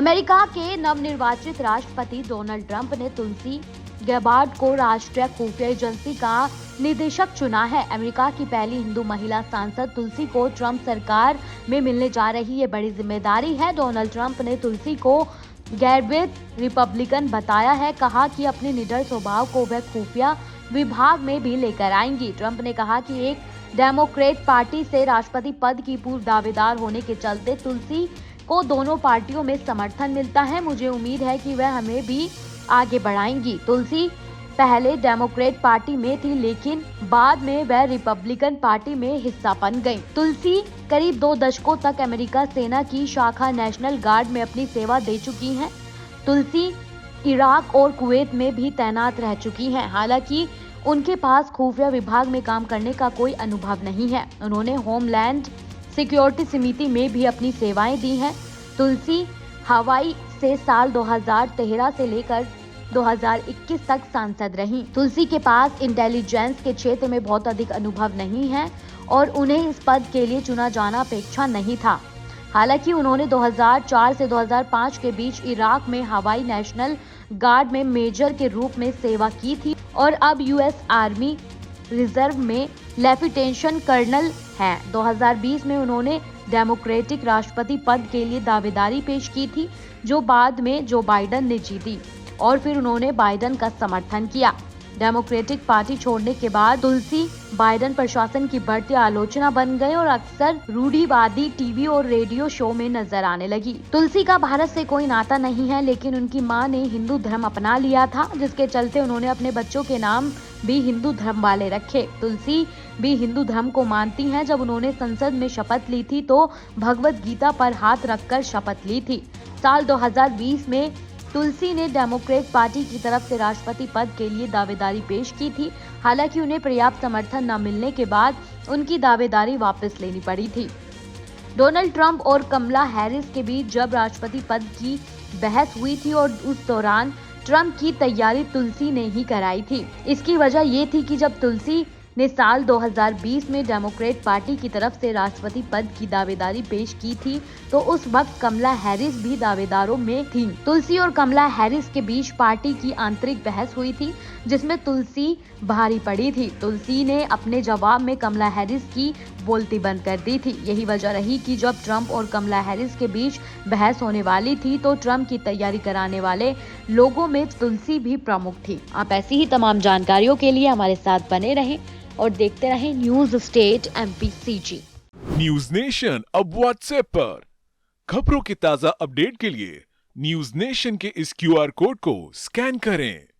America के नवनिर्वाचित राष्ट्रपति डोनाल्ड ट्रंप ने तुलसी गैबार्ड को राष्ट्रीय खुफिया एजेंसी का निदेशक चुना है। अमेरिका की पहली हिंदू महिला सांसद तुलसी को ट्रंप सरकार में मिलने जा रही ये बड़ी जिम्मेदारी है। डोनाल्ड ट्रंप ने तुलसी को गैरवैध रिपब्लिकन बताया है, कहा कि अपने निडर स्वभाव को वह खुफिया विभाग में भी लेकर आएंगी। ट्रंप ने कहा कि एक डेमोक्रेट पार्टी से राष्ट्रपति पद की पूर्व दावेदार होने के चलते तुलसी को दोनों पार्टियों में समर्थन मिलता है। मुझे उम्मीद है कि वह हमें भी आगे बढ़ाएंगी। तुलसी पहले डेमोक्रेट पार्टी में थी, लेकिन बाद में वह रिपब्लिकन पार्टी में हिस्सा बन गई। तुलसी करीब 2 दशकों तक अमेरिका सेना की शाखा नेशनल गार्ड में अपनी सेवा दे चुकी हैं। तुलसी इराक और कुवैत में भी तैनात रह चुकी हैं। हालांकि उनके पास खुफिया विभाग में काम करने का कोई अनुभव नहीं है। उन्होंने होमलैंड सिक्योरिटी समिति में भी अपनी सेवाएं दी हैं। तुलसी हवाई से साल 2013 से लेकर 2021 तक सांसद रहीं। तुलसी के पास इंटेलिजेंस के क्षेत्र में बहुत अधिक अनुभव नहीं है और उन्हें इस पद के लिए चुना जाना अपेक्षा नहीं था। हालांकि उन्होंने 2004 से 2005 के बीच इराक में हवाई नेशनल गार्ड में मेजर के रूप में सेवा की थी और अब यूएस आर्मी रिजर्व में लेफ्टिनेंट कर्नल हैं। 2020 में उन्होंने डेमोक्रेटिक राष्ट्रपति पद के लिए दावेदारी पेश की थी, जो बाद में जो बाइडेन ने जीती और फिर उन्होंने बाइडेन का समर्थन किया। डेमोक्रेटिक पार्टी छोड़ने के बाद तुलसी बाइडेन प्रशासन की बढ़ती आलोचना बन गए और अक्सर रूढ़िवादी टीवी और रेडियो शो में नजर आने लगी। तुलसी का भारत से कोई नाता नहीं है, लेकिन उनकी मां ने हिंदू धर्म अपना लिया था, जिसके चलते उन्होंने अपने बच्चों के नाम भी हिंदू धर्म वाले रखे। तुलसी भी हिंदू धर्म को मानती हैं। जब उन्होंने संसद में शपथ ली थी तो भगवत गीता पर हाथ रखकर शपथ ली थी। साल 2020 में तुलसी ने डेमोक्रेट पार्टी की तरफ से राष्ट्रपति पद के लिए दावेदारी पेश की थी। हालांकि उन्हें पर्याप्त समर्थन न मिलने के बाद उनकी दावेदारी वापस लेनी पड़ी थी। डोनाल्ड ट्रंप और कमला हैरिस के बीच जब राष्ट्रपति पद की बहस हुई थी और उस दौरान ट्रंप की तैयारी तुलसी ने ही कराई थी। इसकी वजह ये थी कि जब तुलसी ने साल 2020 में डेमोक्रेट पार्टी की तरफ से राष्ट्रपति पद की दावेदारी पेश की थी, तो उस वक्त कमला हैरिस भी दावेदारों में थीं। तुलसी और कमला हैरिस के बीच पार्टी की आंतरिक बहस हुई थी, जिसमें तुलसी भारी पड़ी थी। तुलसी ने अपने जवाब में कमला हैरिस की बोलती बंद कर दी थी। यही वजह रही कि जब ट्रंप और कमला हैरिस के बीच बहस होने वाली थी, तो ट्रंप की तैयारी कराने वाले लोगों में तुलसी भी प्रमुख थी। आप ऐसी ही तमाम जानकारियों के लिए हमारे साथ बने रहें और देखते रहें news state MPCG। News nation अब व्हाट्सएप पर खबरों के ताजा अपडेट के लिए न्यूज नेशन के इस QR कोड को स्कैन करें।